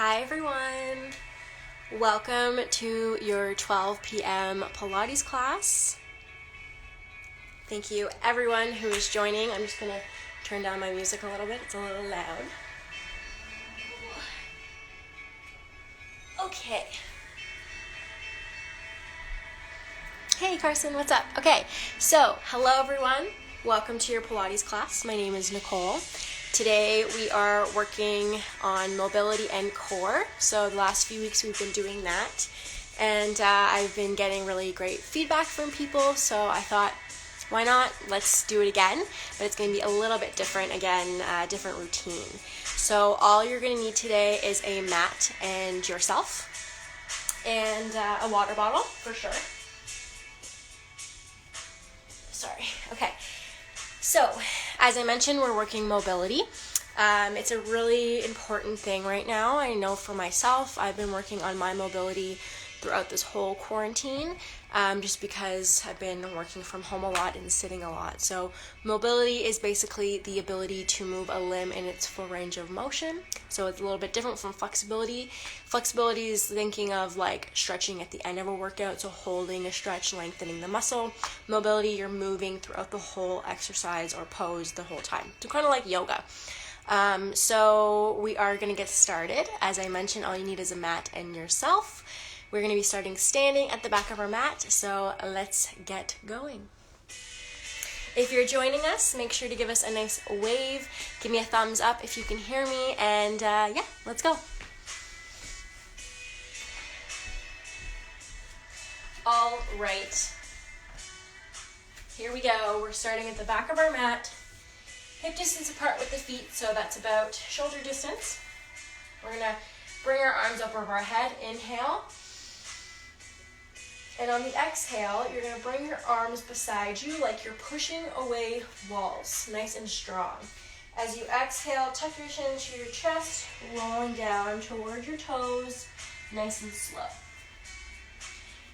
Hi everyone! Welcome to your 12 p.m. Pilates class. Thank you everyone who is joining. I'm just going to turn down my music a little bit. It's a little loud. Okay. Hey Carson, what's up? Okay, so hello everyone. Welcome to your Pilates class. My name is Nicole. Today we are working on mobility and core. So the last few weeks we've been doing that. And I've been getting really great feedback from people. So I thought, why not? Let's do it again. But it's going to be a little bit different again, different routine. So all you're going to need today is a mat and yourself. And a water bottle for sure. Sorry. Okay. So, as I mentioned, we're working mobility. It's a really important thing right now. I know for myself, I've been working on my mobility throughout this whole quarantine, just because I've been working from home a lot and sitting a lot. So mobility is basically the ability to move a limb in its full range of motion. So it's a little bit different from flexibility. Flexibility is thinking of like stretching at the end of a workout, so holding a stretch, lengthening the muscle. Mobility, you're moving throughout the whole exercise or pose the whole time. So kind of like yoga. So we are going to get started. As I mentioned, all you need is a mat and yourself. We're going to be starting standing at the back of our mat, so let's get going. If you're joining us, make sure to give us a nice wave. Give me a thumbs up if you can hear me, and yeah, let's go. All right. Here we go. We're starting at the back of our mat. Hip distance apart with the feet, so that's about shoulder distance. We're going to bring our arms up over our head. Inhale. And on the exhale, you're going to bring your arms beside you like you're pushing away walls, nice and strong. As you exhale, tuck your chin into your chest, rolling down toward your toes, nice and slow.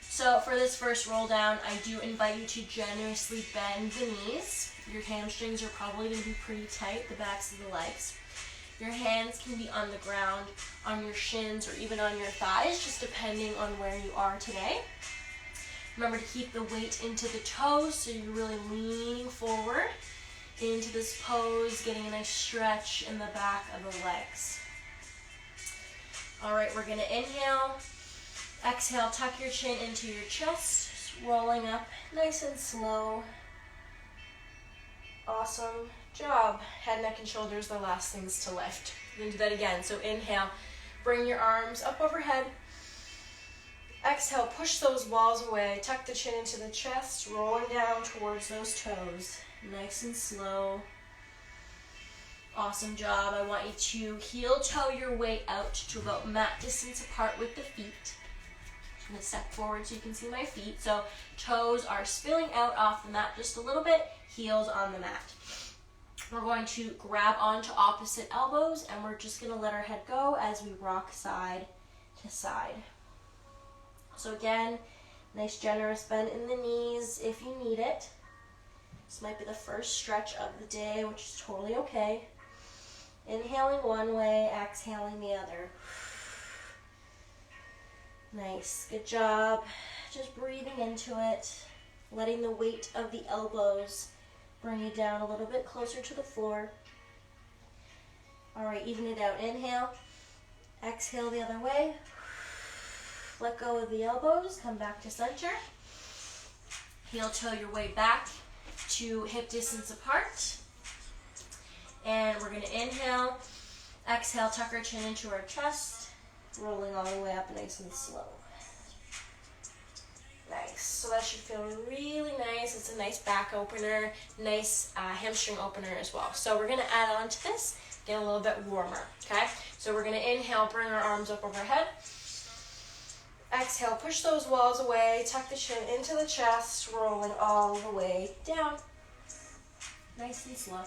So for this first roll down, I do invite you to generously bend the knees. Your hamstrings are probably going to be pretty tight, the backs of the legs. Your hands can be on the ground, on your shins, or even on your thighs, just depending on where you are today. Remember to keep the weight into the toes, so you're really leaning forward into this pose, getting a nice stretch in the back of the legs. All right, we're going to inhale. Exhale, tuck your chin into your chest, just rolling up nice and slow. Awesome job. Head, neck, and shoulders, the last things to lift. We're going to do that again. So inhale, bring your arms up overhead. Exhale, push those walls away. Tuck the chin into the chest, rolling down towards those toes. Nice and slow. Awesome job. I want you to heel toe your way out to about mat distance apart with the feet. I'm going to step forward so you can see my feet. So toes are spilling out off the mat just a little bit, heels on the mat. We're going to grab onto opposite elbows, and we're just going to let our head go as we rock side to side. So again, nice generous bend in the knees if you need it. This might be the first stretch of the day, which is totally okay. Inhaling one way, exhaling the other. Nice, good job. Just breathing into it, letting the weight of the elbows bring you down a little bit closer to the floor. All right, even it out. Inhale, exhale the other way. Let go of the elbows, come back to center. Heel toe your way back to hip distance apart. And we're going to inhale, exhale, tuck our chin into our chest, rolling all the way up nice and slow. Nice. So that should feel really nice. It's a nice back opener, nice hamstring opener as well. So we're going to add on to this, get a little bit warmer, okay? So we're going to inhale, bring our arms up overhead. Exhale, push those walls away, tuck the chin into the chest, rolling all the way down. Nice and slow.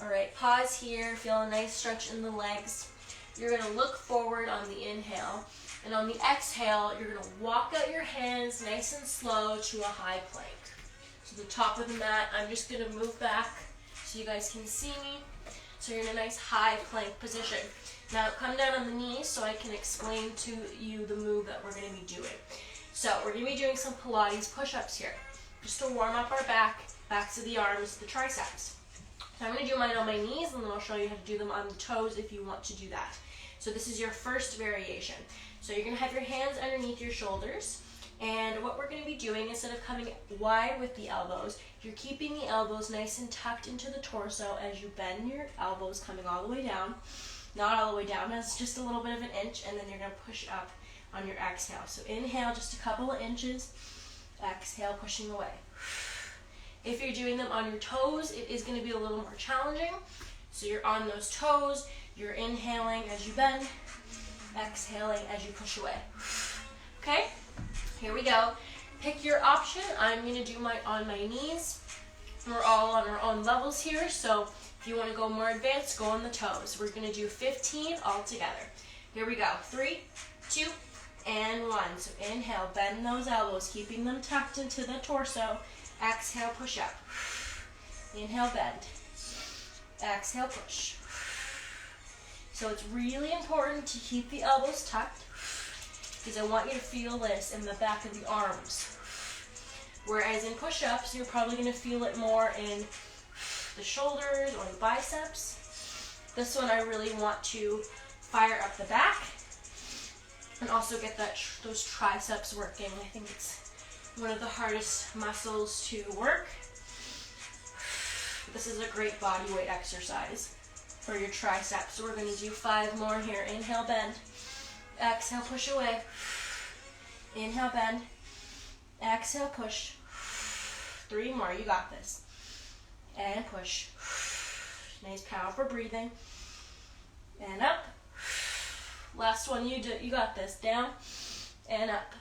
All right, pause here, feel a nice stretch in the legs. You're going to look forward on the inhale, and on the exhale, you're going to walk out your hands nice and slow to a high plank. So the top of the mat, I'm just going to move back so you guys can see me. So you're in a nice high plank position. Now come down on the knees so I can explain to you the move that we're going to be doing. So we're going to be doing some Pilates push-ups here, just to warm up our backs of the arms, the triceps. So I'm going to do mine on my knees, and then I'll show you how to do them on the toes if you want to do that. So this is your first variation. So you're going to have your hands underneath your shoulders, and what we're going to be doing, instead of coming wide with the elbows, you're keeping the elbows nice and tucked into the torso as you bend your elbows, coming all the way down. Not all the way down, that's just a little bit of an inch, and then you're going to push up on your exhale. So inhale just a couple of inches, exhale pushing away. If you're doing them on your toes, it is going to be a little more challenging. So you're on those toes, you're inhaling as you bend, exhaling as you push away. Okay, here we go. Pick your option. I'm going to do mine on my knees. We're all on our own levels here, so if you want to go more advanced, go on the toes. We're going to do 15 all together. Here we go. 3, 2, and 1. So inhale, bend those elbows, keeping them tucked into the torso. Exhale, push up. Inhale, bend. Exhale, push. So it's really important to keep the elbows tucked, because I want you to feel this in the back of the arms. Whereas in push-ups, you're probably going to feel it more in the shoulders or the biceps. This one I really want to fire up the back and also get those triceps working. I think it's one of the hardest muscles to work. This is a great body weight exercise for your triceps. So we're going to do 5 more here. Inhale, bend. Exhale, push away. Inhale, bend. Exhale, push. 3 more. You got this. And push. Nice powerful breathing. And up. Last one. You got this. Down and up.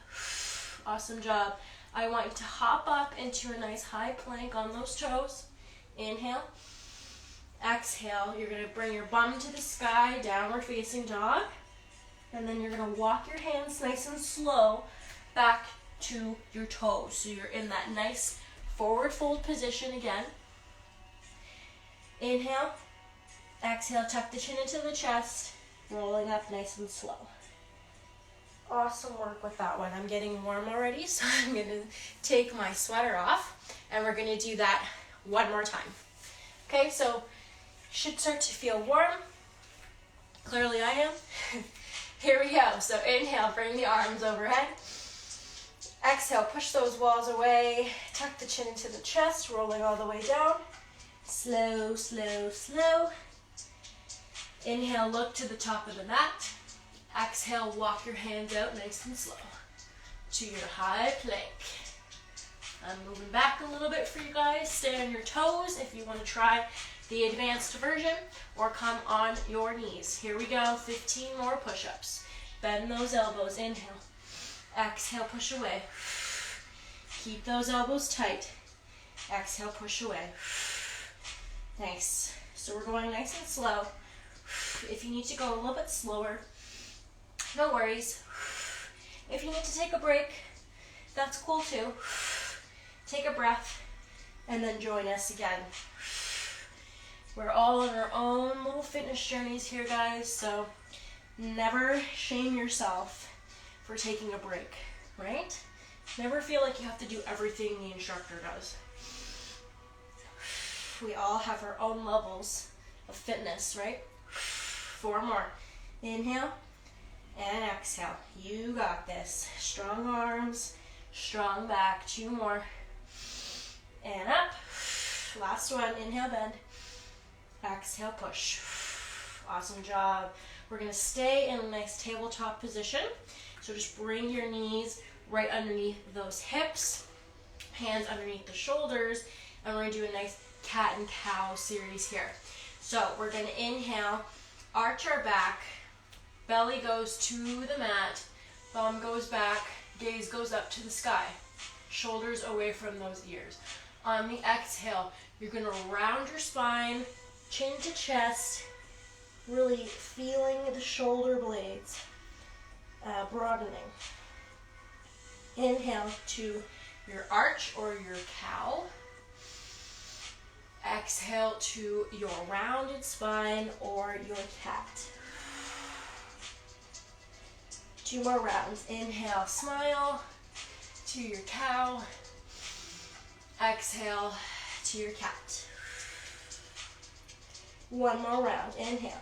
Awesome job. I want you to hop up into a nice high plank on those toes. Inhale. Exhale. You're going to bring your bum to the sky, downward facing dog. And then you're going to walk your hands nice and slow back to your toes. So you're in that nice forward fold position again. Inhale. Exhale, tuck the chin into the chest, rolling up nice and slow. Awesome work with that one. I'm getting warm already, so I'm going to take my sweater off, and we're going to do that one more time. Okay, so should start to feel warm. Clearly I am. Here we go. So inhale, bring the arms overhead. Exhale, push those walls away. Tuck the chin into the chest, rolling all the way down. Slow, slow, slow. Inhale, look to the top of the mat. Exhale, walk your hands out nice and slow to your high plank. I'm moving back a little bit for you guys. Stay on your toes if you want to try the advanced version, or come on your knees. Here we go, 15 more push-ups. Bend those elbows, inhale. Exhale, push away. Keep those elbows tight. Exhale, push away. Nice. So we're going nice and slow. If you need to go a little bit slower, no worries. If you need to take a break, that's cool too. Take a breath and then join us again. We're all on our own little fitness journeys here, guys, so never shame yourself for taking a break, right? Never feel like you have to do everything the instructor does. We all have our own levels of fitness, right? 4 more. Inhale and exhale. You got this. Strong arms, strong back. 2 more. And up. Last one. Inhale, bend. Exhale, push. Awesome job. We're going to stay in a nice tabletop position. So just bring your knees right underneath those hips, hands underneath the shoulders, and we're going to do a nice cat and cow series here. So we're going to inhale, arch our back, belly goes to the mat, bum goes back, gaze goes up to the sky, shoulders away from those ears. On the exhale, you're going to round your spine, chin to chest, really feeling the shoulder blades broadening. Inhale to your arch or your cow. Exhale to your rounded spine or your cat. 2 more rounds. Inhale, smile to your cow. Exhale to your cat. 1 more round. Inhale.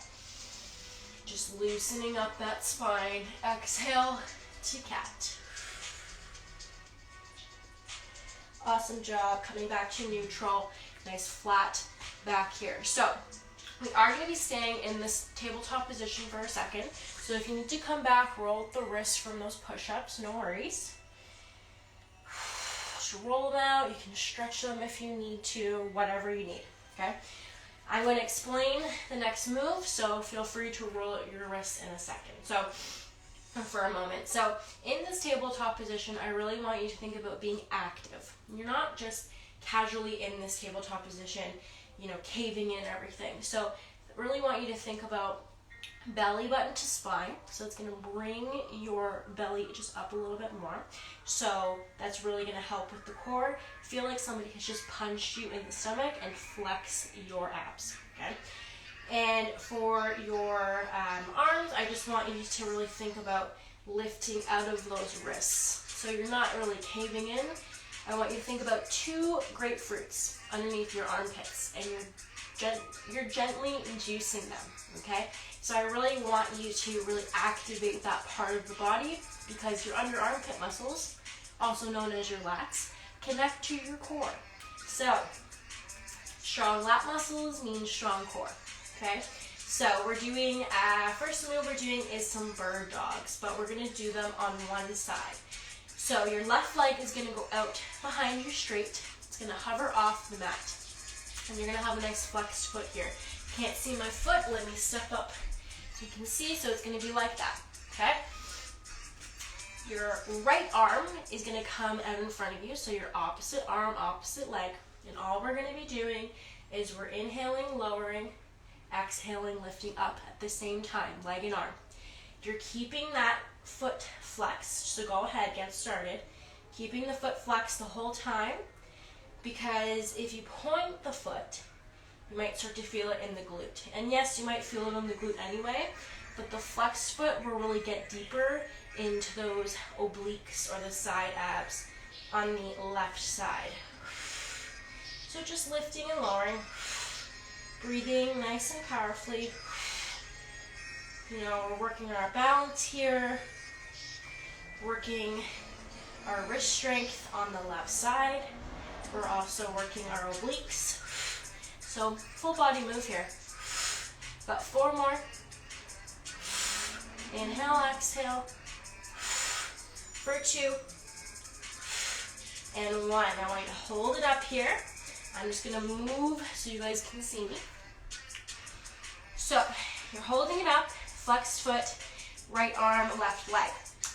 Just loosening up that spine. Exhale to cat. Awesome job. Coming back to neutral. Nice flat back here. So we are going to be staying in this tabletop position for a second. So if you need to come back, roll the wrists from those push-ups, no worries. Just roll them out. You can stretch them if you need to, whatever you need, okay? I'm going to explain the next move, so feel free to roll out your wrists in a second. So for a moment. So in this tabletop position, I really want you to think about being active. You're not just casually in this tabletop position, you know, caving in and everything. So I really want you to think about belly button to spine. So it's going to bring your belly just up a little bit more. So that's really going to help with the core. Feel like somebody has just punched you in the stomach and flex your abs, okay? And for your arms, I just want you to really think about lifting out of those wrists. So you're not really caving in. I want you to think about 2 grapefruits underneath your armpits, and you're gently juicing them, okay? So I really want you to really activate that part of the body because your under armpit muscles, also known as your lats, connect to your core. So strong lat muscles mean strong core, okay? So we're doing, first move we're doing is some bird dogs, but we're gonna do them on one side. So your left leg is going to go out behind you straight. It's going to hover off the mat. And you're going to have a nice flexed foot here. Can't see my foot. Let me step up so you can see. So it's going to be like that. Okay? Your right arm is going to come out in front of you. So your opposite arm, opposite leg. And all we're going to be doing is we're inhaling, lowering, exhaling, lifting up at the same time, leg and arm. You're keeping that foot flexed, so go ahead, get started. Keeping the foot flexed the whole time, because if you point the foot, you might start to feel it in the glute. And yes, you might feel it in the glute anyway, but the flexed foot will really get deeper into those obliques or the side abs on the left side. So just lifting and lowering, breathing nice and powerfully. You know, we're working on our balance here, working our wrist strength on the left side. We're also working our obliques. So full body move here. Got 4 more. Inhale, exhale. For 2. And 1. I want you to hold it up here. I'm just going to move so you guys can see me. So you're holding it up. Flexed foot, right arm, left leg.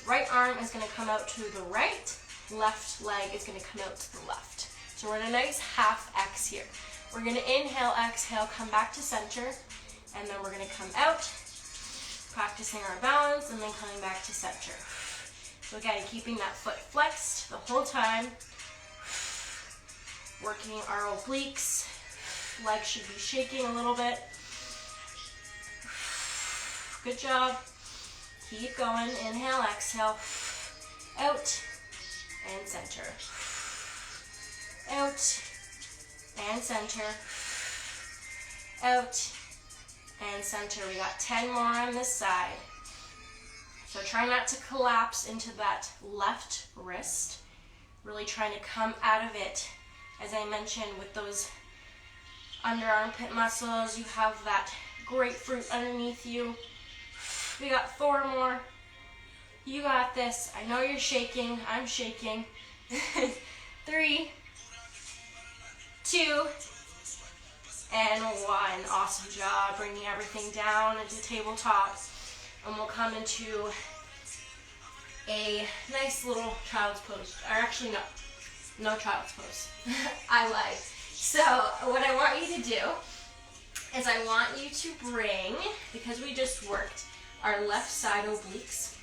Right arm is going to come out to the right, left leg is going to come out to the left. So we're in a nice half X here. We're going to inhale, exhale, come back to center, and then we're going to come out, practicing our balance, and then coming back to center. So again, keeping that foot flexed the whole time, working our obliques, legs should be shaking a little bit. Good job. Keep going. Inhale, exhale. Out and center. Out and center. Out and center. We got 10 more on this side. So try not to collapse into that left wrist. Really trying to come out of it. As I mentioned, with those under armpit muscles, you have that grapefruit underneath you. We got 4 more. You got this. I know you're shaking. I'm shaking. 3, 2, and 1. Awesome job. Bringing everything down into tabletop. And we'll come into a nice little child's pose. Or actually, no child's pose. I lied. So what I want you to do is I want you to bring, because we just worked our left side obliques,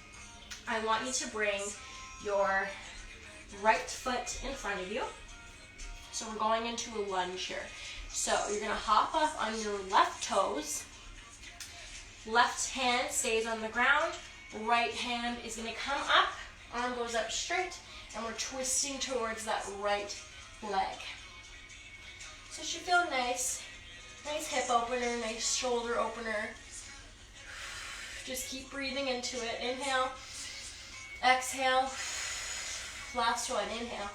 I want you to bring your right foot in front of you. So we're going into a lunge here. So you're gonna hop up on your left toes. Left hand stays on the ground. Right hand is gonna come up. Arm goes up straight, and we're twisting towards that right leg. So it should feel nice. Nice hip opener, nice shoulder opener. Just keep breathing into it. Inhale, exhale. Last one, inhale.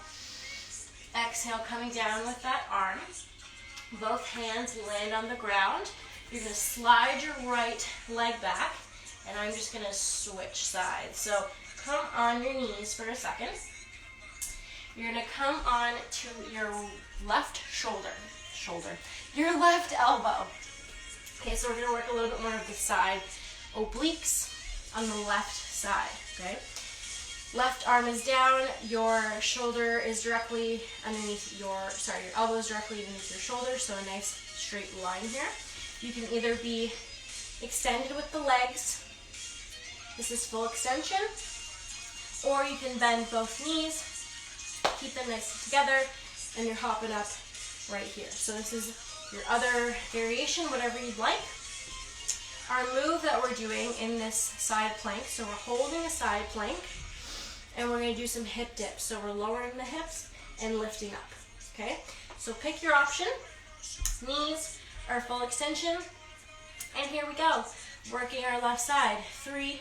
Exhale, coming down with that arm. Both hands land on the ground. You're gonna slide your right leg back, and I'm just gonna switch sides. So come on your knees for a second. You're gonna come on to your left shoulder, your left elbow. Okay, so we're gonna work a little bit more of the side obliques on the left side, okay? Left arm is down, your shoulder is directly underneath your elbow is directly underneath your shoulder, so a nice straight line here. You can either be extended with the legs, this is full extension, or you can bend both knees, keep them nice together, and you're hopping up right here. So this is your other variation, whatever you'd like. Our move that we're doing in this side plank, so we're holding a side plank, and we're going to do some hip dips. So we're lowering the hips and lifting up, okay? So pick your option. Knees are full extension, and here we go. Working our left side. 3,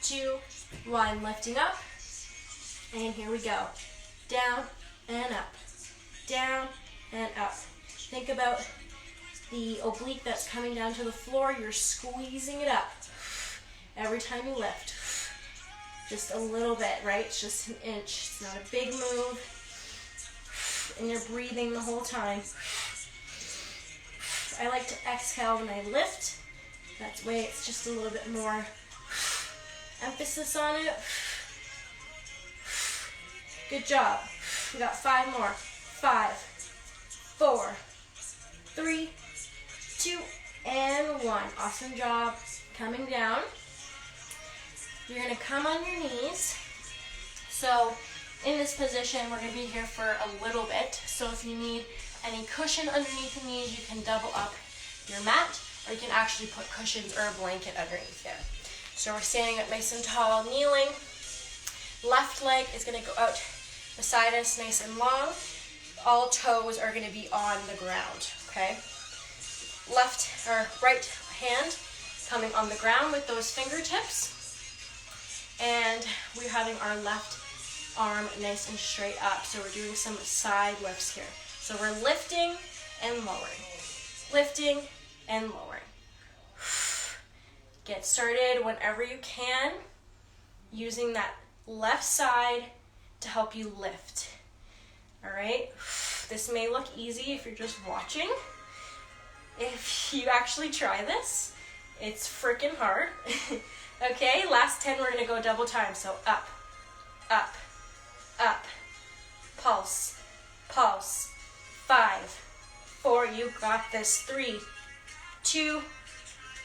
2, 1, lifting up, and here we go. Down and up, down and up. Think about the oblique that's coming down to the floor. You're squeezing it up every time you lift. Just a little bit, right? It's just an inch. It's not a big move. And you're breathing the whole time. I like to exhale when I lift. That way it's just a little bit more emphasis on it. Good job. We got 5 more. 5, 4, 3, 2, and 1. Awesome job. Coming down. You're going to come on your knees. So in this position, we're going to be here for a little bit. So if you need any cushion underneath the knees, you can double up your mat, or you can actually put cushions or a blanket underneath there. So we're standing up nice and tall, kneeling. Left leg is going to go out beside us nice and long. All toes are going to be on the ground, okay? Left or right hand coming on the ground with those fingertips. And we're having our left arm nice and straight up. So we're doing some side lifts here. So we're lifting and lowering. Lifting and lowering. Get started whenever you can, using that left side to help you lift. All right? This may look easy if you're just watching. If you actually try this, it's freaking hard. Okay, last 10, we're gonna go double time. So up, up, up, pulse, pulse. 5, 4, you got this. 3, 2,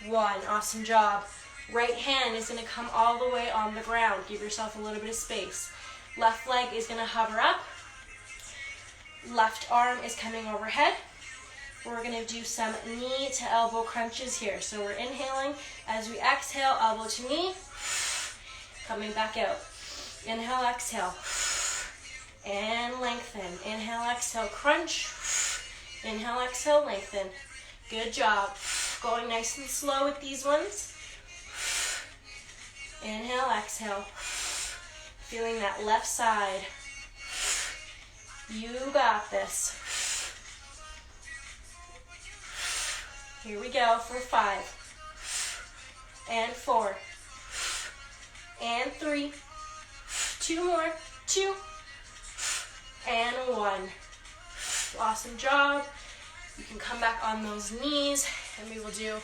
1, awesome job. Right hand is gonna come all the way on the ground. Give yourself a little bit of space. Left leg is gonna hover up. Left arm is coming overhead. We're gonna do some knee to elbow crunches here. So we're inhaling. As we exhale, elbow to knee. Coming back out. Inhale, exhale. And lengthen. Inhale, exhale, crunch. Inhale, exhale, lengthen. Good job. Going nice and slow with these ones. Inhale, exhale. Feeling that left side. You got this. Here we go for 5. And 4. And 3. 2 more. 2. And 1. Awesome job. You can come back on those knees, and we will do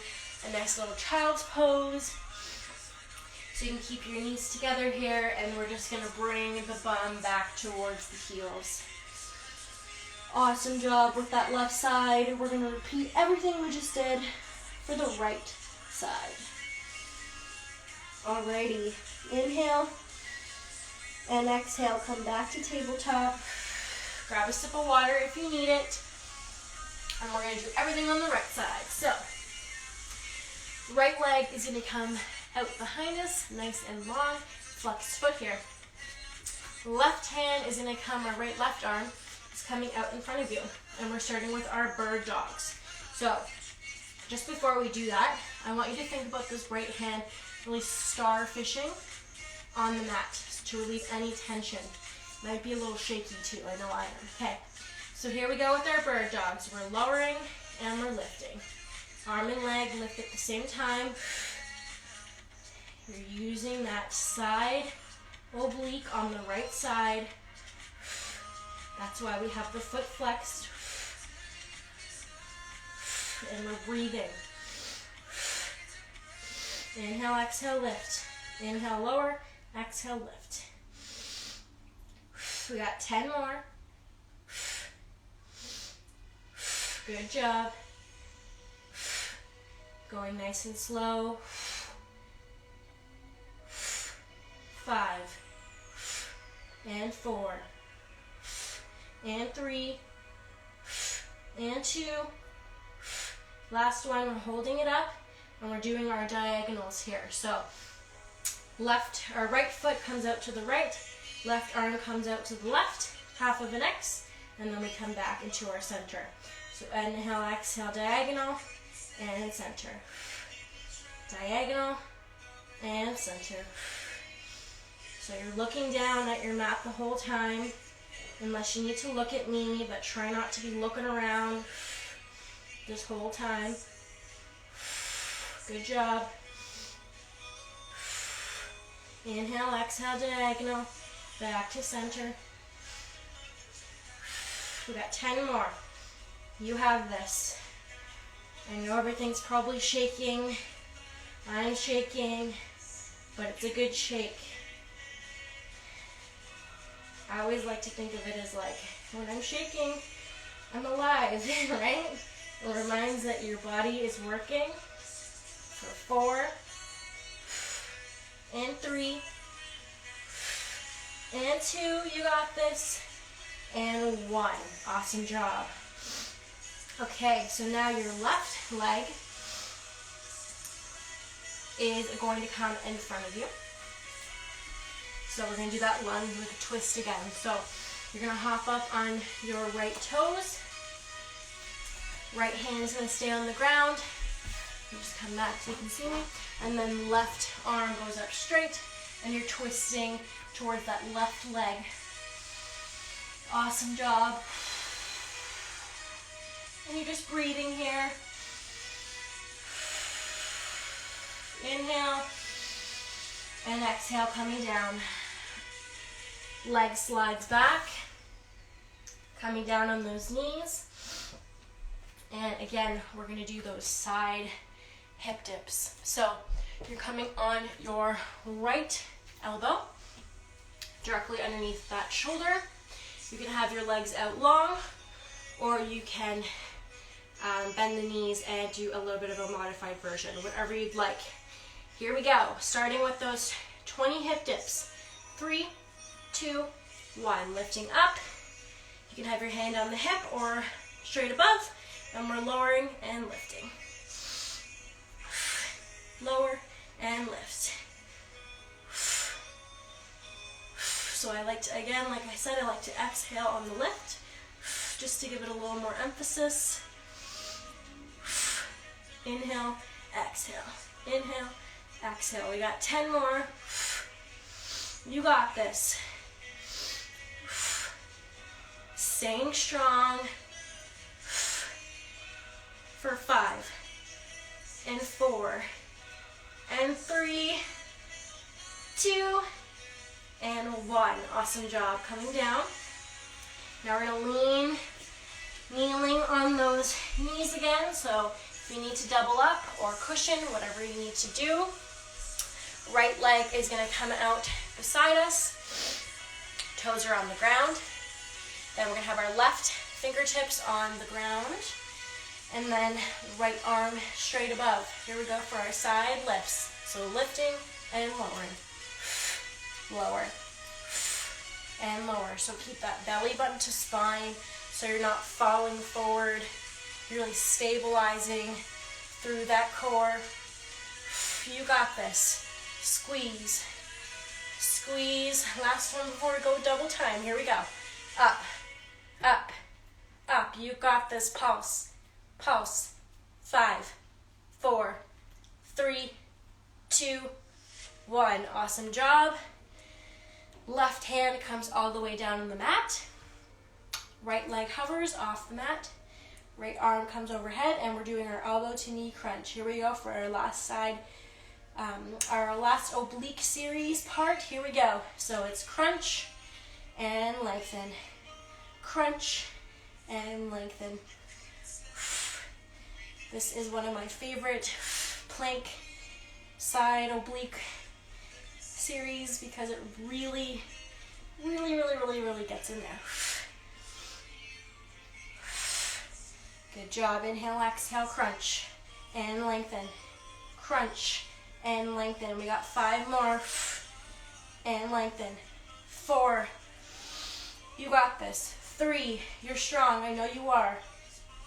a nice little child's pose. So you can keep your knees together here, and we're just going to bring the bum back towards the heels. Awesome job with that left side. We're going to repeat everything we just did for the right side. Alrighty. Inhale and exhale. Come back to tabletop. Grab a sip of water if you need it. And we're going to do everything on the right side. So, right leg is going to come out behind us, nice and long. Flex foot here. Left hand is going to come, our right left arm is coming out in front of you. And we're starting with our bird dogs. So, just before we do that, I want you to think about this right hand really starfishing on the mat to relieve any tension. Might be a little shaky too, I know I am. Okay, so here we go with our bird dogs. We're lowering and we're lifting. Arm and leg lift at the same time. You're using that side oblique on the right side. That's why we have the foot flexed. And we're breathing. Inhale, exhale, lift. Inhale, lower, exhale, lift. We got 10 more. Good job. Going nice and slow. 5 and 4 and 3 and 2. Last one, we're holding it up and we're doing our diagonals here. So right foot comes out to the right, left arm comes out to the left, half of an X, and then we come back into our center. So inhale, exhale, diagonal, and center. Diagonal, and center. So you're looking down at your mat the whole time, unless you need to look at me, but try not to be looking around this whole time. Good job. Inhale, exhale, diagonal, back to center. We got 10 more. You have this. I know everything's probably shaking. I'm shaking, but it's a good shake. I always like to think of it as like, when I'm shaking, I'm alive, right? It reminds that your body is working. For 4 and 3 and 2, you got this, and 1. Awesome job. Okay, so now your left leg is going to come in front of you. So we're going to do that lunge with a twist again. So you're going to hop up on your right toes. Right hand is going to stay on the ground. You just come back so you can see me. And then left arm goes up straight, and you're twisting towards that left leg. Awesome job. And you're just breathing here. Inhale, and exhale, coming down. Leg slides back, coming down on those knees. And again, we're going to do those side hip dips. So you're coming on your right elbow, directly underneath that shoulder. You can have your legs out long, or you can bend the knees and do a little bit of a modified version, whatever you'd like. Here we go, starting with those 20 hip dips. 3, 2, 1. Lifting up. You can have your hand on the hip or straight above, and we're lowering and lifting. Lower and lift. So I like to, again, like I said, I like to exhale on the lift, just to give it a little more emphasis. Inhale, exhale. Inhale, exhale. We got 10 more. You got this. Staying strong for 5 and 4 and 3, 2, and 1. Awesome job. Coming down. Now we're going to lean, kneeling on those knees again. So if you need to double up or cushion, whatever you need to do. Right leg is going to come out beside us. Toes are on the ground. Then we're going to have our left fingertips on the ground. And then right arm straight above. Here we go for our side lifts. So lifting and lowering. Lower and lower. So keep that belly button to spine so you're not falling forward really stabilizing through that core. You got this. Squeeze. Squeeze. Last one before we go double time. Here we go. Up, up, up. You got this. Pulse, pulse. 5, 4, 3, 2, 1. Awesome job. Left hand comes all the way down on the mat. Right leg hovers off the mat. Right arm comes overhead, and we're doing our elbow to knee crunch. Here we go for our last side, our last oblique series part. Here we go. So it's crunch and lengthen. Crunch and lengthen. This is one of my favorite plank side oblique series because it really gets in there. Good job. Inhale, exhale, crunch and lengthen. Crunch and lengthen. We got 5 more. And lengthen. 4. You got this. 3. You're strong. I know you are.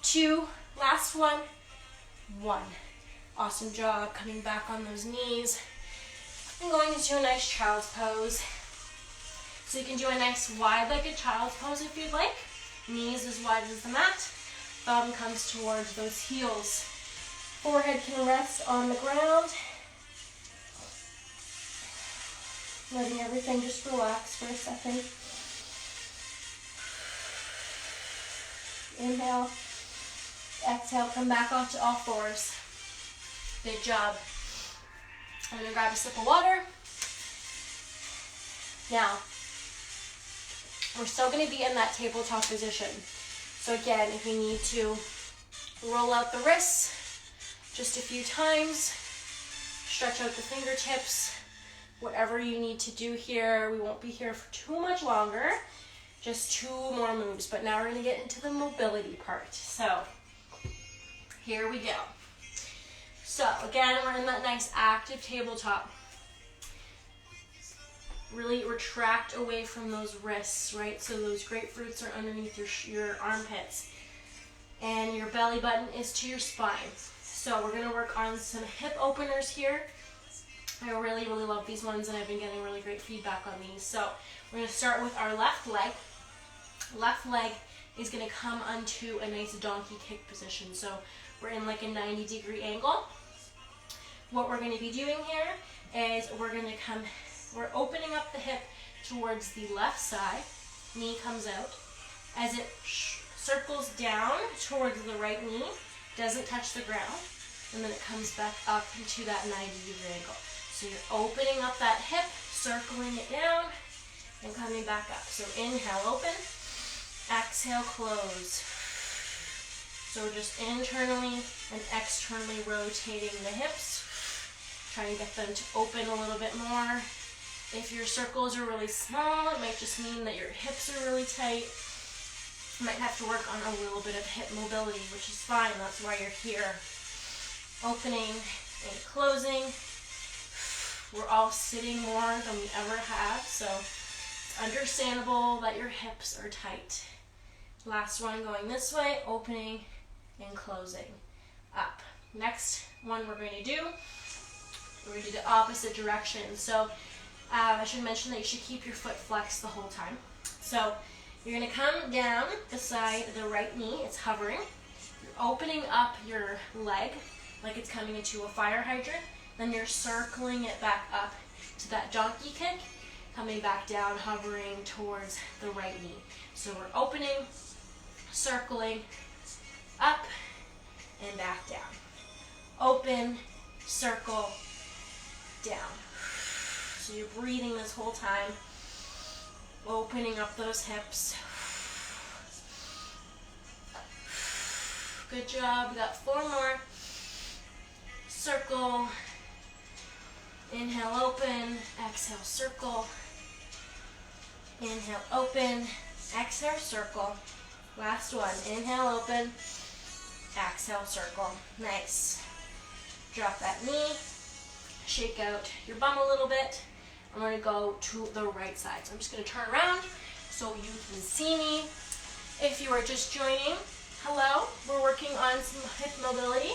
2. Last one. 1. Awesome job. Coming back on those knees. And going into a nice child's pose. So you can do a nice wide-legged child's pose if you'd like. Knees as wide as the mat. Thumb comes towards those heels. Forehead can rest on the ground. Letting everything just relax for a second. Inhale. Exhale, come back onto all fours. Good job. I'm going to grab a sip of water. Now, we're still going to be in that tabletop position. So again, if you need to roll out the wrists just a few times, stretch out the fingertips, whatever you need to do here. We won't be here for too much longer, just 2 more moves. But now we're going to get into the mobility part. So here we go. So again, we're in that nice active tabletop. Really retract away from those wrists, right? So those grapefruits are underneath your armpits. And your belly button is to your spine. So we're going to work on some hip openers here. I really love these ones, and I've been getting really great feedback on these. So we're going to start with our left leg. Left leg is going to come onto a nice donkey kick position. So we're in like a 90-degree angle. What we're going to be doing here is we're opening up the hip towards the left side. Knee comes out. As it circles down towards the right knee, doesn't touch the ground, and then it comes back up into that 90-degree angle. So you're opening up that hip, circling it down, and coming back up. So inhale, open. Exhale, close. So we're just internally and externally rotating the hips, trying to get them to open a little bit more. If your circles are really small, it might just mean that your hips are really tight. You might have to work on a little bit of hip mobility, which is fine. That's why you're here. Opening and closing. We're all sitting more than we ever have, so it's understandable that your hips are tight. Last one going this way, opening and closing. Up. Next one we're going to do the opposite direction. So I should mention that you should keep your foot flexed the whole time. So you're going to come down beside the right knee. It's hovering. You're opening up your leg like it's coming into a fire hydrant. Then you're circling it back up to that donkey kick, coming back down, hovering towards the right knee. So we're opening, circling, up, and back down. Open, circle, down. So you're breathing this whole time, opening up those hips. Good job. We got 4 more. Circle. Inhale, open. Exhale, circle. Inhale, open. Exhale, circle. Last one. Inhale, open. Exhale, circle. Nice. Drop that knee. Shake out your bum a little bit. I'm going to go to the right side. So I'm just going to turn around so you can see me. If you are just joining, Hello, we're working on some hip mobility.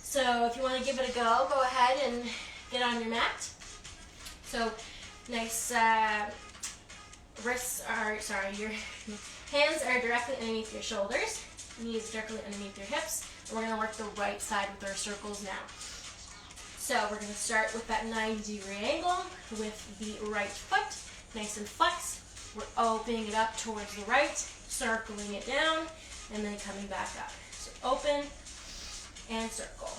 So if you want to give it a go ahead and get on your mat. So nice your hands are directly underneath your shoulders, knees directly underneath your hips. And we're going to work the right side with our circles now. So we're going to start with that 90-degree angle with the right foot, nice and flexed. We're opening it up towards the right, circling it down, and then coming back up. So open and circle.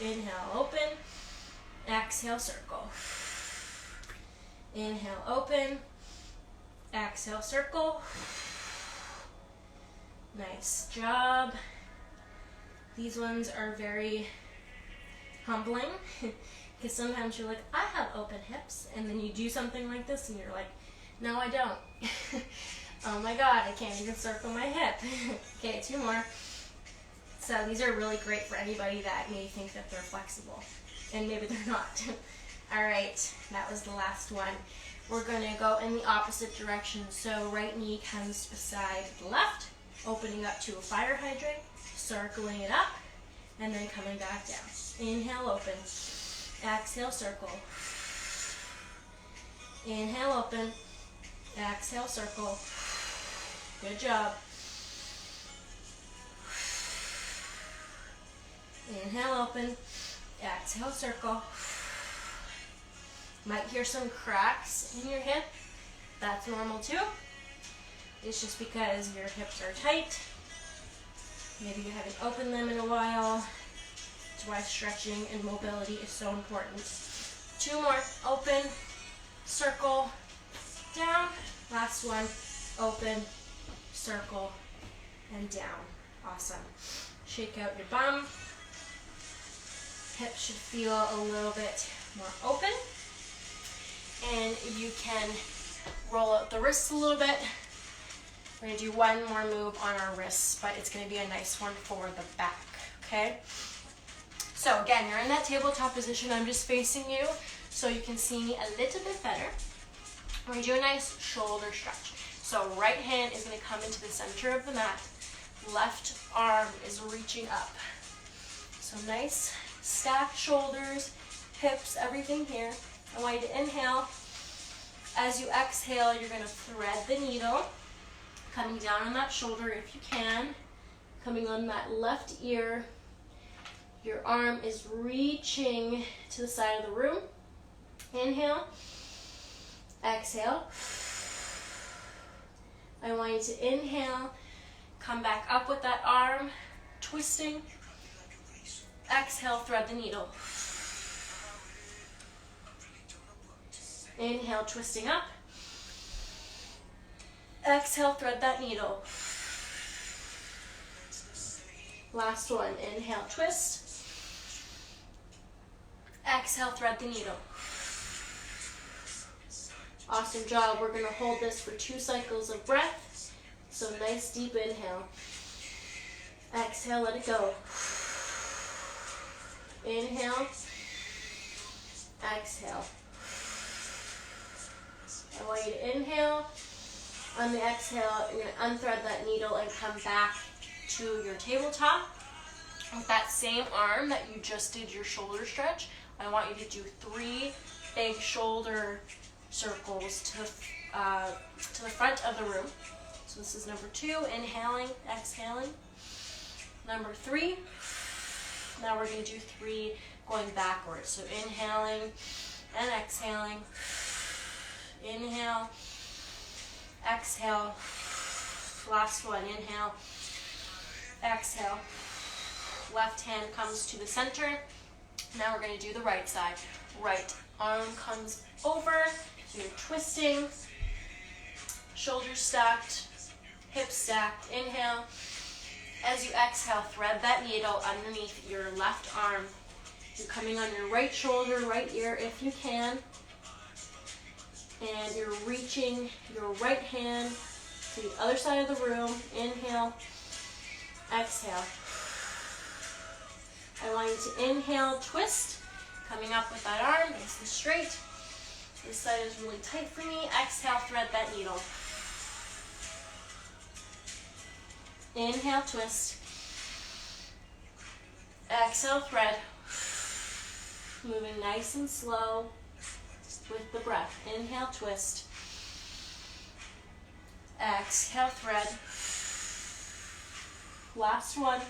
Inhale, open. Exhale, circle. Inhale, open. Exhale, circle. Nice job. These ones are very humbling because sometimes you're like, I have open hips, and then you do something like this and you're like, no, I don't. Oh my God, I can't even circle my hip. Okay, 2 more. So these are really great for anybody that may think that they're flexible, and maybe they're not. All right, that was the last one. We're going to go in the opposite direction. So right knee comes beside the left, opening up to a fire hydrant, circling it up, and then coming back down. Inhale, open. Exhale, circle. Inhale, open. Exhale, circle. Good job. Inhale, open. Exhale, circle. Might hear some cracks in your hip. That's normal too. It's just because your hips are tight. Maybe you haven't opened them in a while. That's why stretching and mobility is so important. 2 more. Open, circle, down. Last one. Open, circle, and down. Awesome. Shake out your bum. Hips should feel a little bit more open. And you can roll out the wrists a little bit. We're going to do one more move on our wrists, but it's going to be a nice one for the back, okay? So again, you're in that tabletop position. I'm just facing you so you can see me a little bit better. We're going to do a nice shoulder stretch. So right hand is going to come into the center of the mat. Left arm is reaching up. So nice stacked shoulders, hips, everything here. I want you to inhale. As you exhale, you're going to thread the needle, coming down on that shoulder if you can, coming on that left ear. Your arm is reaching to the side of the room. Inhale. Exhale. I want you to inhale, come back up with that arm, twisting. Exhale, thread the needle. Inhale, twisting up. Exhale, thread that needle. Last one. Inhale, twist. Exhale, thread the needle. Awesome job. We're going to hold this for 2 cycles of breath. So nice deep inhale. Exhale, let it go. Inhale. Exhale. I want you to inhale. On the exhale, you're going to unthread that needle and come back to your tabletop. With that same arm that you just did your shoulder stretch, I want you to do 3 big shoulder circles to the front of the room. So this is number 2, inhaling, exhaling. Number 3, now we're going to do 3 going backwards. So inhaling and exhaling. Inhale, exhale. Last one, inhale, exhale. Left hand comes to the center. Now we're going to do the right side. Right arm comes over. You're twisting. Shoulders stacked. Hips stacked. Inhale. As you exhale, thread that needle underneath your left arm. You're coming on your right shoulder, right ear if you can. And you're reaching your right hand to the other side of the room. Inhale. Exhale. I want you to inhale, twist, coming up with that arm, nice and straight. This side is really tight for me. Exhale, thread that needle. Inhale, twist. Exhale, thread. Moving nice and slow with the breath. Inhale, twist. Exhale, thread. Last one.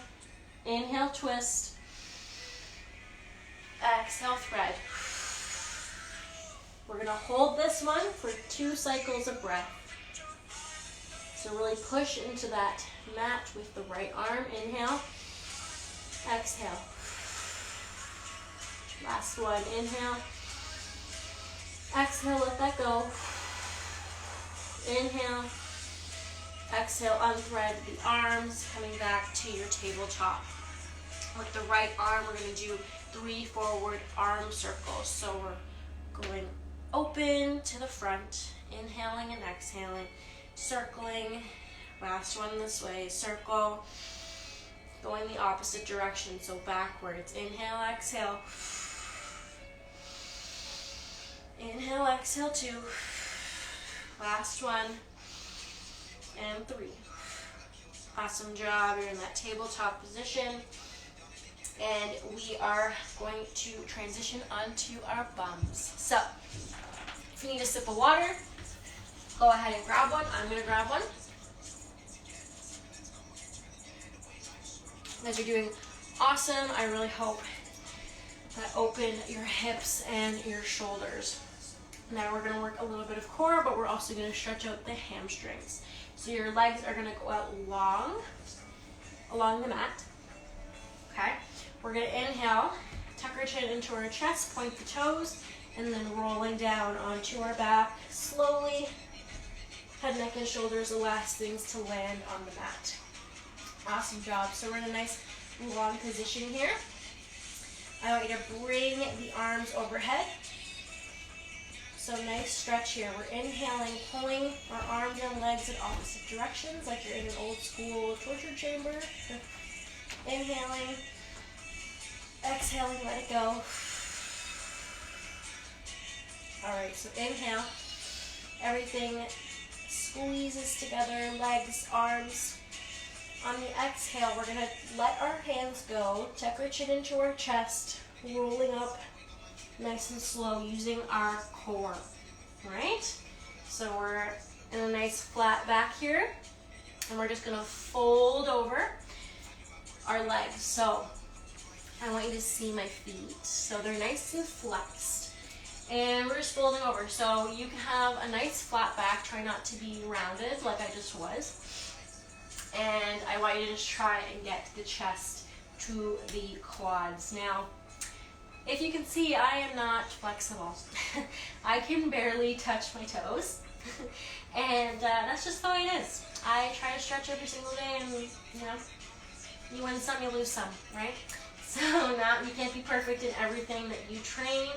Inhale, twist. Exhale, thread. We're going to hold this one for 2 cycles of breath. So really push into that mat with the right arm. Inhale. Exhale. Last one. Inhale. Exhale, let that go. Inhale. Exhale, unthread the arms, coming back to your tabletop. With the right arm, we're going to do 3 forward arm circles. So we're going open to the front, inhaling and exhaling, circling. Last one this way, circle. Going the opposite direction, so backwards. Inhale, exhale. Inhale, exhale, 2. Last one. And 3. Awesome job. You're in that tabletop position. And we are going to transition onto our bums. So, if you need a sip of water, go ahead and grab one. I'm going to grab one. You guys are doing awesome. I really hope that open your hips and your shoulders. Now we're going to work a little bit of core, but we're also going to stretch out the hamstrings. So your legs are going to go out long along the mat. Okay? We're going to inhale, tuck our chin into our chest, point the toes, and then rolling down onto our back. Slowly, head, neck, and shoulders, the last things to land on the mat. Awesome job. So we're in a nice long position here. I want you to bring the arms overhead. So nice stretch here. We're inhaling, pulling our arms and legs in opposite directions, like you're in an old school torture chamber. Inhaling, exhaling, let it go. All right, so inhale. Everything squeezes together, legs, arms. On the exhale, we're going to let our hands go, tuck our chin into our chest, rolling up nice and slow using our core, right? So we're in a nice flat back here, and we're just going to fold over our legs. So I want you to see my feet. So they're nice and flexed, and we're just folding over. So you can have a nice flat back. Try not to be rounded like I just was. And I want you to just try and get the chest to the quads. Now, if you can see, I am not flexible. I can barely touch my toes. And that's just the way it is. I try to stretch every single day, and you win some, you lose some, right? So you can't be perfect in everything that you train.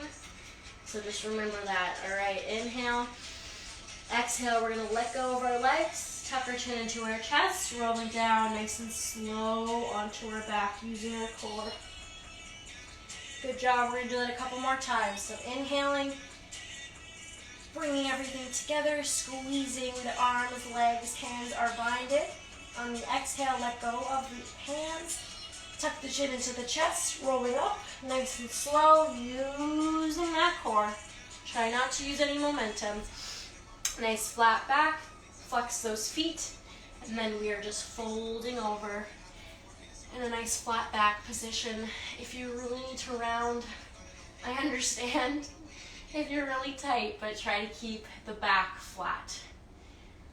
So just remember that. All right, inhale. Exhale, we're going to let go of our legs. Tuck our chin into our chest, rolling down nice and slow onto our back using our core. Good job. We're going to do that a couple more times. So inhaling, bringing everything together, squeezing the arms, legs, hands are binded. On the exhale, let go of the hands. Tuck the chin into the chest, rolling up, nice and slow, using that core. Try not to use any momentum. Nice flat back. Flex those feet, and then we are just folding over in a nice flat back position. If you really need to round, I understand if you're really tight, but try to keep the back flat.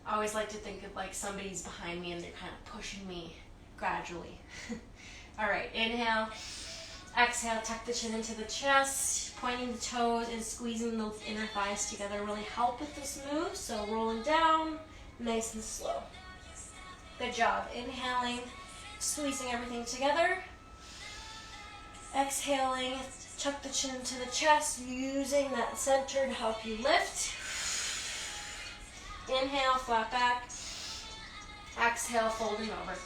I always like to think of like somebody's behind me and they're kind of pushing me gradually. All right, inhale, exhale, tuck the chin into the chest, pointing the toes and squeezing those inner thighs together really help with this move. So rolling down, nice and slow. Good job. Inhaling, squeezing everything together. Exhaling, tuck the chin to the chest, using that center to help you lift. Inhale, flat back. Exhale, folding over.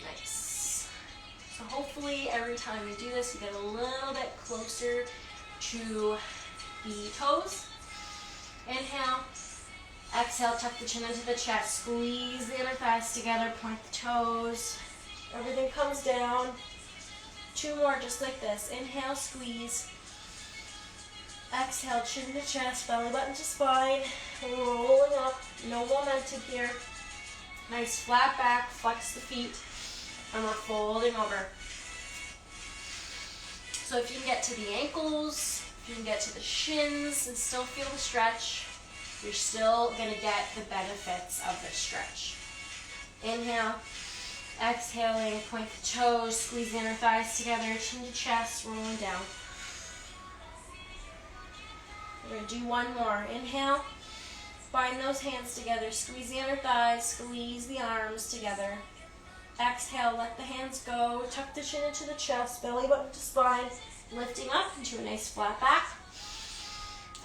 Nice. So hopefully every time you do this, you get a little bit closer to the toes. Inhale, Exhale, tuck the chin into the chest. Squeeze the inner thighs together, point the toes. Everything comes down. 2 more just like this. Inhale, squeeze. Exhale, chin to chest, belly button to spine. Rolling up, no momentum here. Nice flat back, flex the feet, and we're folding over. So if you can get to the ankles, if you can get to the shins and still feel the stretch, you're still going to get the benefits of the stretch. Inhale, exhaling, point the toes, squeeze the inner thighs together, chin to chest, rolling down. We're going to do 1 more. Inhale, bind those hands together, squeeze the inner thighs, squeeze the arms together. Exhale, let the hands go, tuck the chin into the chest, belly button to spine, lifting up into a nice flat back.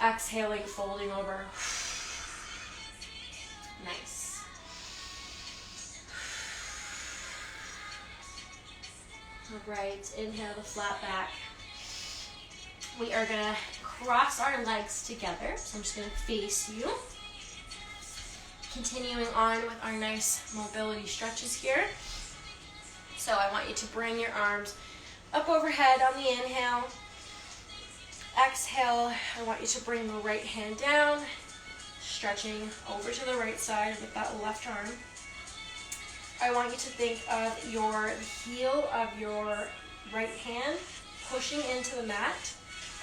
Exhaling, folding over. Nice. All right, inhale the flat back. We are going to cross our legs together. So I'm just going to face you. Continuing on with our nice mobility stretches here. So I want you to bring your arms up overhead on the inhale. Exhale, I want you to bring the right hand down, stretching over to the right side with that left arm. I want you to think of the heel of your right hand pushing into the mat,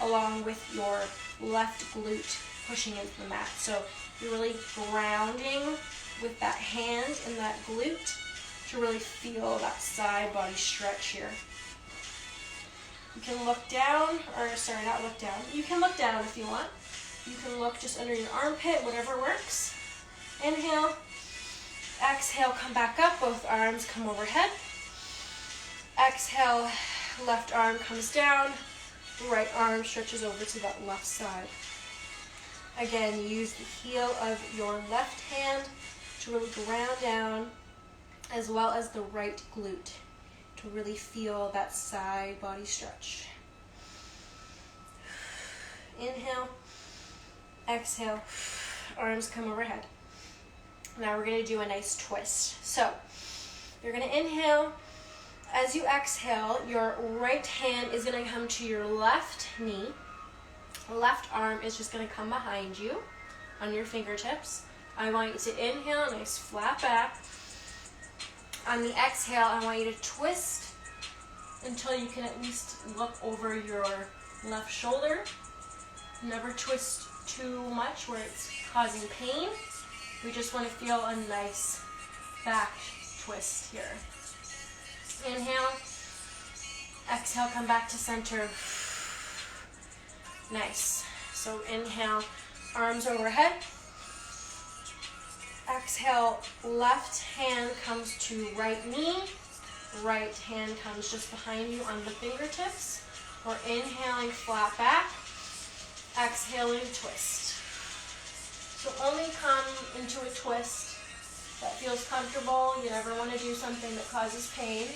along with your left glute pushing into the mat. So you're really grounding with that hand and that glute to really feel that side body stretch here. You can look down, not look down. You can look down if you want. You can look just under your armpit, whatever works. Inhale, exhale, come back up, both arms come overhead. Exhale, left arm comes down, right arm stretches over to that left side. Again, use the heel of your left hand to really ground down, as well as the right glute to really feel that side body stretch. Inhale, exhale, arms come overhead. Now we're going to do a nice twist. So you're going to inhale. As you exhale, your right hand is going to come to your left knee. Left arm is just going to come behind you on your fingertips. I want you to inhale, nice flat back. On the exhale, I want you to twist until you can at least look over your left shoulder. Never twist too much where it's causing pain. We just want to feel a nice back twist here. Inhale, exhale, come back to center. Nice. So inhale, arms overhead. Exhale, left hand comes to right knee. Right hand comes just behind you on the fingertips. We're inhaling flat back. Exhaling, twist. So only come into a twist that feels comfortable. You never want to do something that causes pain.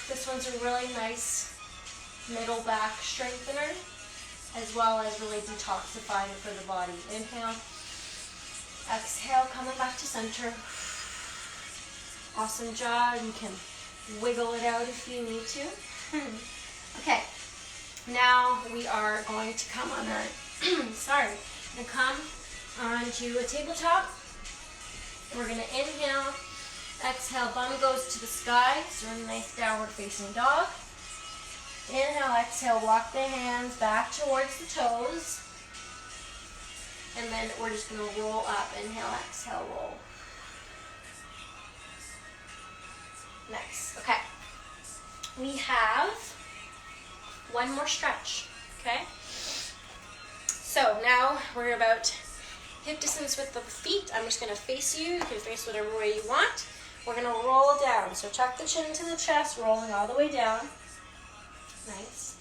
This one's a really nice middle back strengthener, as well as really detoxifying for the body. Inhale. Exhale, coming back to center. Awesome job. You can wiggle it out if you need to. Okay, now we are going to come on our, come onto a tabletop. We're going to inhale, exhale, bum goes to the sky. So we're in a nice downward facing dog. Inhale, exhale, walk the hands back towards the toes. And then we're just going to roll up. Inhale, exhale, roll. Nice. Okay. We have one more stretch. Okay. So now we're about hip distance with the feet. I'm just going to face you. You can face whatever way you want. We're going to roll down. So tuck the chin into the chest, rolling all the way down. Nice.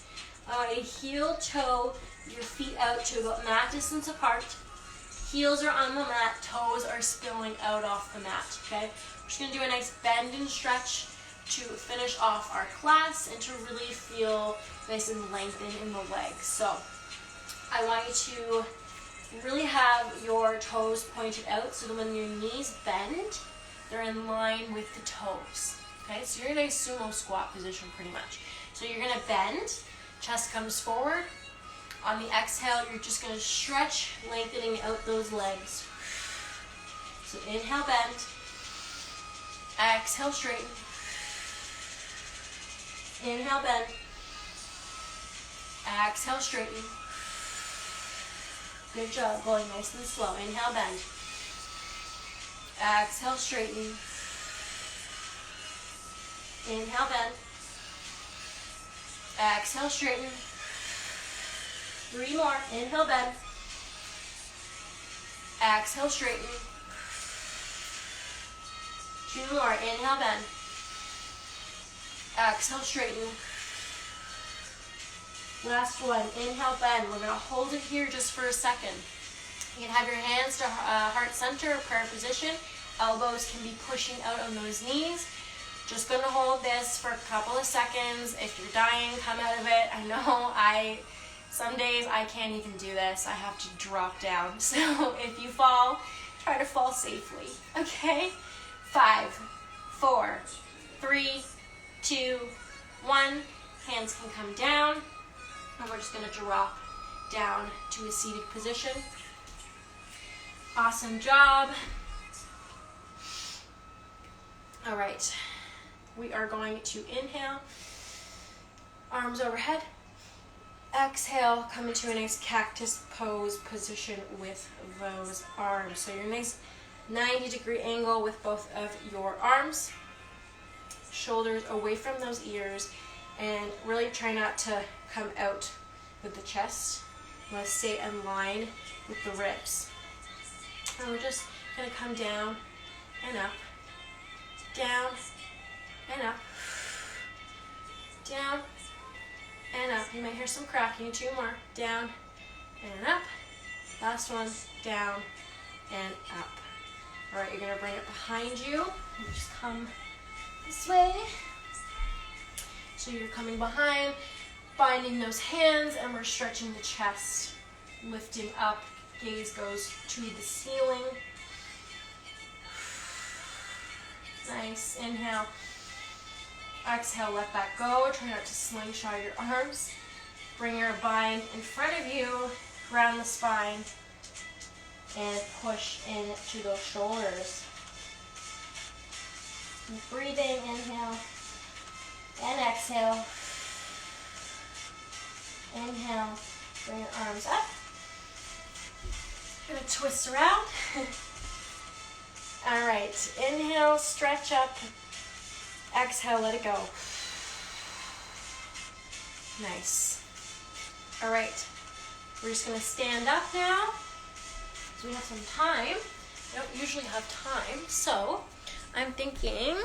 Heel toe your feet out to about mat distance apart. Heels are on the mat, toes are spilling out off the mat, okay? We're just gonna do a nice bend and stretch to finish off our class and to really feel nice and lengthened in the legs. So I want you to really have your toes pointed out so that when your knees bend, they're in line with the toes. Okay, so you're in a nice sumo squat position pretty much. So you're gonna bend, chest comes forward. On the exhale, you're just gonna stretch, lengthening out those legs. So inhale, bend. Exhale, straighten. Inhale, bend. Exhale, straighten. Good job, going nice and slow. Inhale, bend. Exhale, straighten. Inhale, bend. Exhale, straighten. 3 more. Inhale, bend. Exhale, straighten. 2 more. Inhale, bend. Exhale, straighten. Last one. Inhale, bend. We're going to hold it here just for a second. You can have your hands to heart center, prayer position. Elbows can be pushing out on those knees. Just going to hold this for a couple of seconds. If you're dying, come out of it. I know some days I can't even do this. I have to drop down. So if you fall, try to fall safely. Okay? 5, 4, 3, 2, 1. Hands can come down. And we're just going to drop down to a seated position. Awesome job. All right. We are going to inhale, arms overhead. Exhale, come into a nice cactus pose position with those arms. So your nice 90-degree angle with both of your arms. Shoulders away from those ears. And really try not to come out with the chest. You want to stay in line with the ribs. And we're just going to come down and up. Down and up. Down and up. You might hear some cracking. 2 more. Down and up. Last one. Down and up. All right, you're going to bring it behind you. You just come this way. So you're coming behind, binding those hands, and we're stretching the chest, lifting up. Gaze goes to the ceiling. Nice. Inhale. Exhale, let that go. Try not to slingshot your arms. Bring your bind in front of you, around the spine, and push into those shoulders. Keep breathing. Inhale. And exhale. Inhale. Bring your arms up. Gonna twist around. All right. Inhale, stretch up. Exhale, let it go. Nice. All right. We're just gonna stand up now. So we have some time. We don't usually have time, so I'm thinking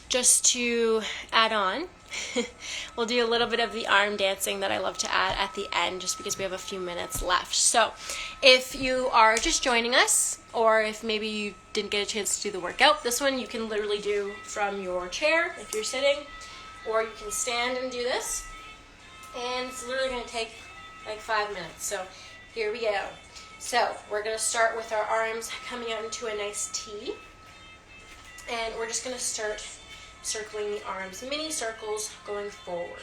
just to add on, we'll do a little bit of the arm dancing that I love to add at the end just because we have a few minutes left. So if you are just joining us, or if maybe you didn't get a chance to do the workout, this one you can literally do from your chair if you're sitting, or you can stand and do this. And it's literally going to take like 5 minutes. So here we go. So we're going to start with our arms coming out into a nice T. And we're just going to start circling the arms, mini circles going forward.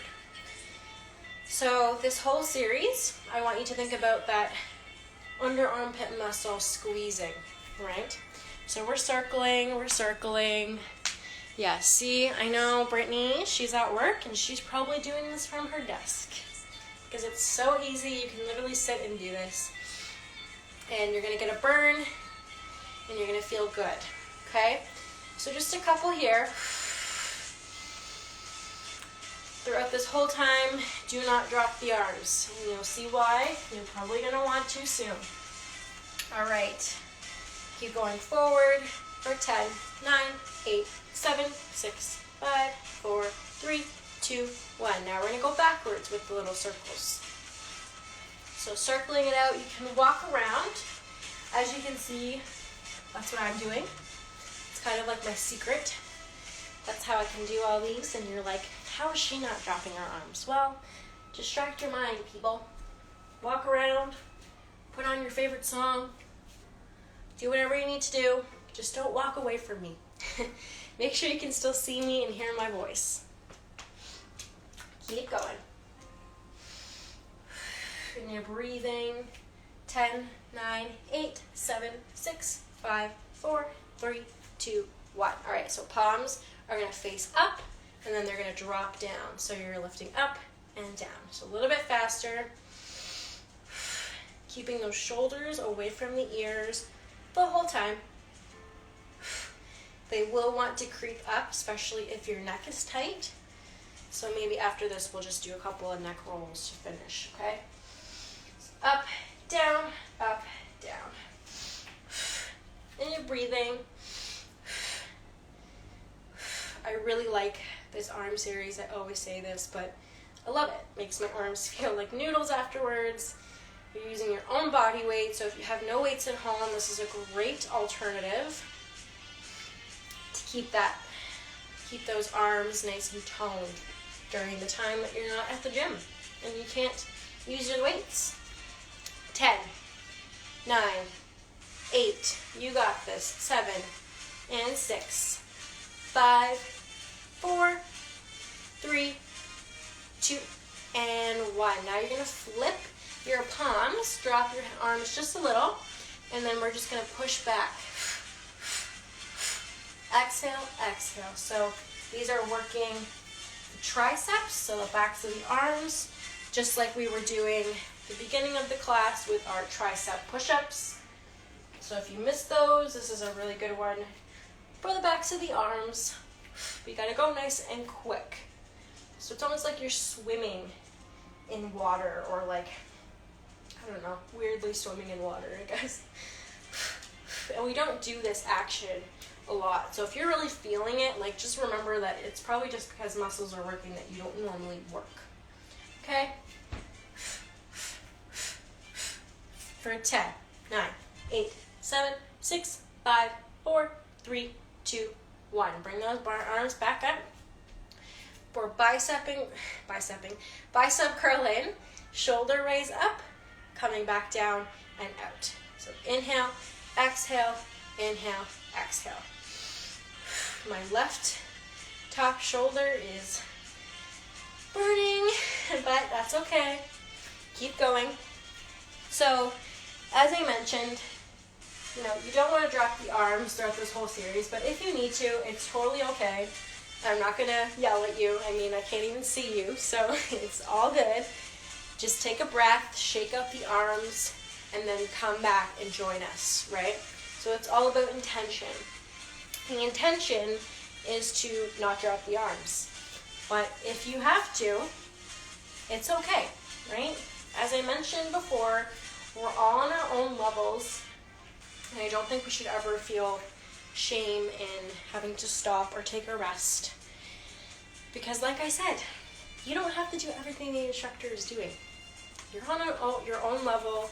So this whole series, I want you to think about that under armpit muscle squeezing, right? So we're circling. Yeah, see, I know Brittany, she's at work and she's probably doing this from her desk because it's so easy. You can literally sit and do this and you're gonna get a burn and you're gonna feel good, okay? So just a couple here. Throughout this whole time, do not drop the arms. And you'll see why. You're probably going to want to soon. All right. Keep going forward for 10, 9, 8, 7, 6, 5, 4, 3, 2, 1. Now we're going to go backwards with the little circles. So circling it out, you can walk around. As you can see, that's what I'm doing. It's kind of like my secret. That's how I can do all these, and you're like, how is she not dropping her arms? Well, distract your mind, people. Walk around, Put on your favorite song. Do whatever you need to do. Just don't walk away from me. Make sure you can still see me and hear my voice. Keep going. And you're breathing. 10, 9, 8, 7, 6, 5, 4, 3, 2, 1. All right, so palms are going to face up, and then they're going to drop down. So you're lifting up and down. So a little bit faster. Keeping those shoulders away from the ears the whole time. They will want to creep up, especially if your neck is tight. So maybe after this, we'll just do a couple of neck rolls to finish, okay? Up, down, up, down. And you're breathing. I really like this arm series. I always say this, but I love it. Makes my arms feel like noodles afterwards. You're using your own body weight, so if you have no weights at home, this is a great alternative to keep those arms nice and toned during the time that you're not at the gym and you can't use your weights. 10, 9, 8, you got this. 7 and 6, 5, 4, 3, 2, and 1. Now you're going to flip your palms, drop your arms just a little, and then we're just going to push back. Exhale, exhale. So these are working the triceps, so the backs of the arms, just like we were doing the beginning of the class with our tricep push-ups. So if you missed those, this is a really good one for the backs of the arms. But you gotta go nice and quick. So it's almost like you're swimming in water, or like, I don't know, weirdly swimming in water, I guess. And we don't do this action a lot. So if you're really feeling it, like, just remember that it's probably just because muscles are working that you don't normally work. Okay? For 10, 9, 8, 7, 6, 5, 4, 3, 2, 1. Bring those arms back up. For bicep curl in, shoulder raise up, coming back down and out. So inhale, exhale, inhale, exhale. My left top shoulder is burning, but that's okay. Keep going. So, as I mentioned, you don't want to drop the arms throughout this whole series, but if you need to, it's totally okay. I'm not going to yell at you. I mean, I can't even see you, so it's all good. Just take a breath, shake out the arms, and then come back and join us, right? So it's all about intention. The intention is to not drop the arms. But if you have to, it's okay, right? As I mentioned before, we're all on our own levels, and I don't think we should ever feel shame in having to stop or take a rest. Because like I said, you don't have to do everything the instructor is doing. You're on your own level.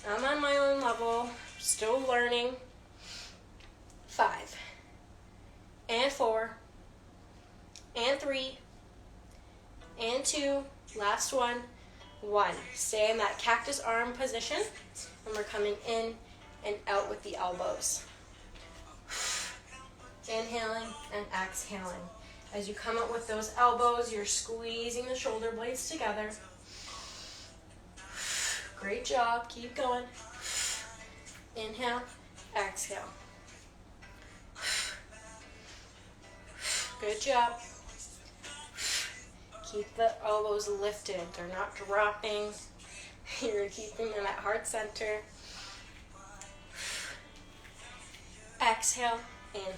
I'm on my own level, still learning. 5, and 4, and 3, and 2, last one, 1. Stay in that cactus arm position, and we're coming in and out with the elbows. Inhaling and exhaling. As you come up with those elbows, you're squeezing the shoulder blades together. Great job. Keep going. Inhale, exhale. Good job. Keep the elbows lifted. They're not dropping. You're keeping them at heart center. Exhale, inhale.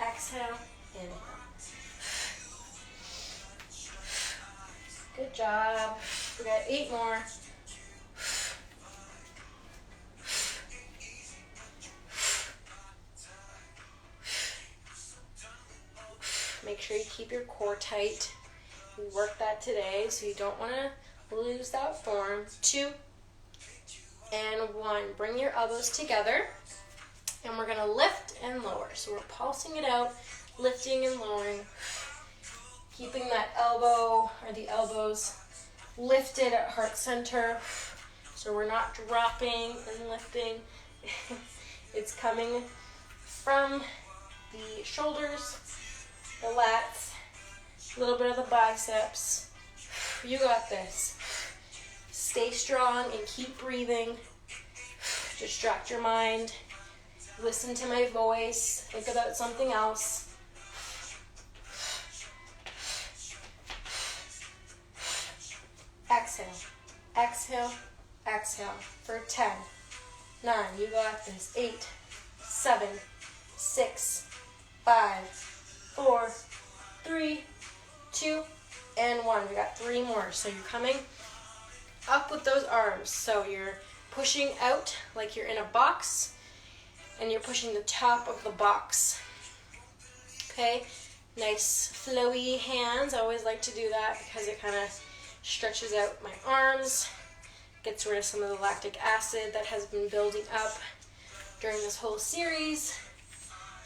Exhale, inhale. Good job. We got 8 more. Make sure you keep your core tight. We worked that today, so you don't want to lose that form. 2 and 1. Bring your elbows together, and we're going to lift and lower. So we're pulsing it out, lifting and lowering, keeping that elbow or the elbows lifted at heart center. So we're not dropping and lifting. It's coming from the shoulders, the lats, a little bit of the biceps. You got this. Stay strong and keep breathing. Distract your mind. Listen to my voice. Think about something else. Exhale, exhale, exhale for 10, 9, you got this, 8, 7, 6, 5, 4, 3, 2, and 1. We got 3 more. So you're coming up with those arms. So you're pushing out like you're in a box, and you're pushing the top of the box. Okay, nice flowy hands. I always like to do that because it kind of stretches out my arms, gets rid of some of the lactic acid that has been building up during this whole series.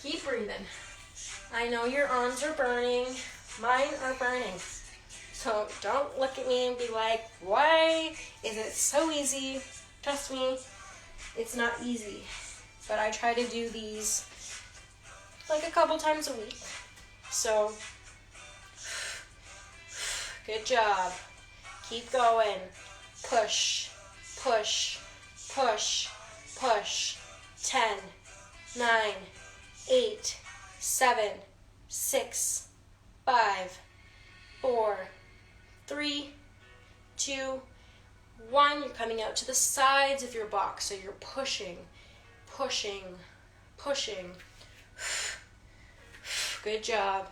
Keep breathing. I know your arms are burning. Mine are burning. So don't look at me and be like, why is it so easy? Trust me, it's not easy. But I try to do these like a couple times a week. So, good job. Keep going. Push, push, push, push. 10, 9, 8, 7, 6, 5, 4, 3, 2, 1. You're coming out to the sides of your box. So you're pushing, pushing, pushing. Good job.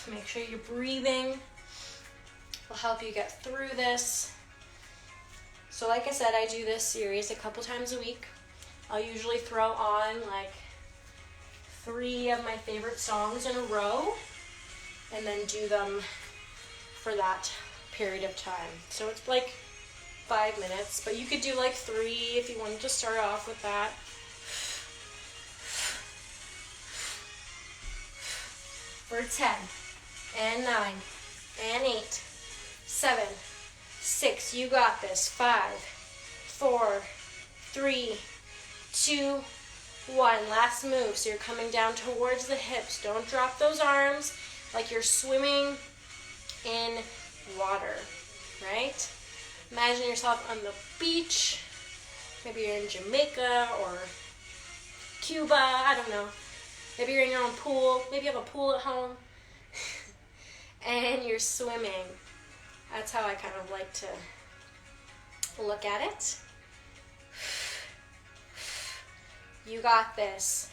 Make sure you're breathing. Will help you get through this. So like I said, I do this series a couple times a week. I'll usually throw on like 3 of my favorite songs in a row and then do them for that period of time. So it's like 5 minutes, but you could do like 3 if you wanted to start off with that. For 10, and 9, and 8, 7, 6, you got this, 5, 4, 3, 2, 1, last move. So you're coming down towards the hips. Don't drop those arms like you're swimming in water, right? Imagine yourself on the beach. Maybe you're in Jamaica or Cuba, I don't know. Maybe you're in your own pool. Maybe you have a pool at home. And you're swimming. That's how I kind of like to look at it. You got this.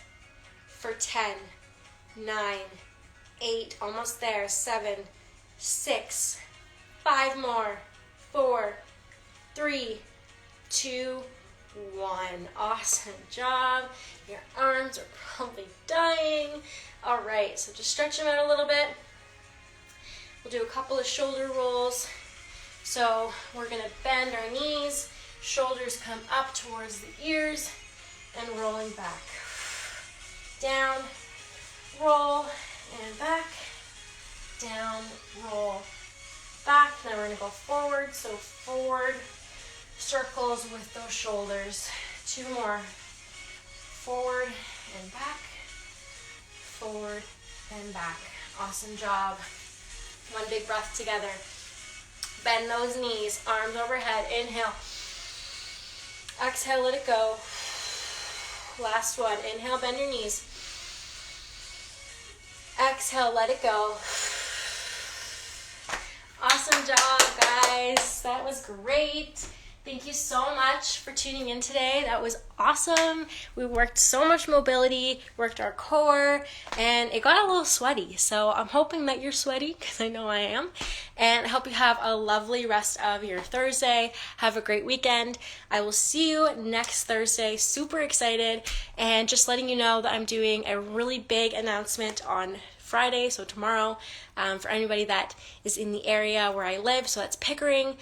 For 10, 9, 8, almost there, 7, 6, 5 more, 4, 3, 2, 1. Awesome job. Your arms are probably dying. All right, so just stretch them out a little bit. We'll do a couple of shoulder rolls. So we're gonna bend our knees, shoulders come up towards the ears, and rolling back. Down, roll, and back. Down, roll, back. Now we're gonna go forward, so forward circles with those shoulders. 2 more. Forward and back. Forward and back. Awesome job. 1 big breath together. Bend those knees, arms overhead. Inhale. Exhale, let it go. Last one. Inhale, bend your knees. Exhale, let it go. Awesome job, guys. That was great. Thank you so much for tuning in today. That was awesome. We worked so much mobility, worked our core, and it got a little sweaty. So I'm hoping that you're sweaty, because I know I am. And I hope you have a lovely rest of your Thursday. Have a great weekend. I will see you next Thursday. Super excited. And just letting you know that I'm doing a really big announcement on Friday, so tomorrow, for anybody that is in the area where I live. So that's Pickering.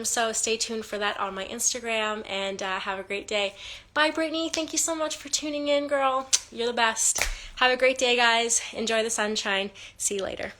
So stay tuned for that on my Instagram, and have a great day. Bye, Brittany. Thank you so much for tuning in, girl. You're the best. Have a great day, guys. Enjoy the sunshine. See you later.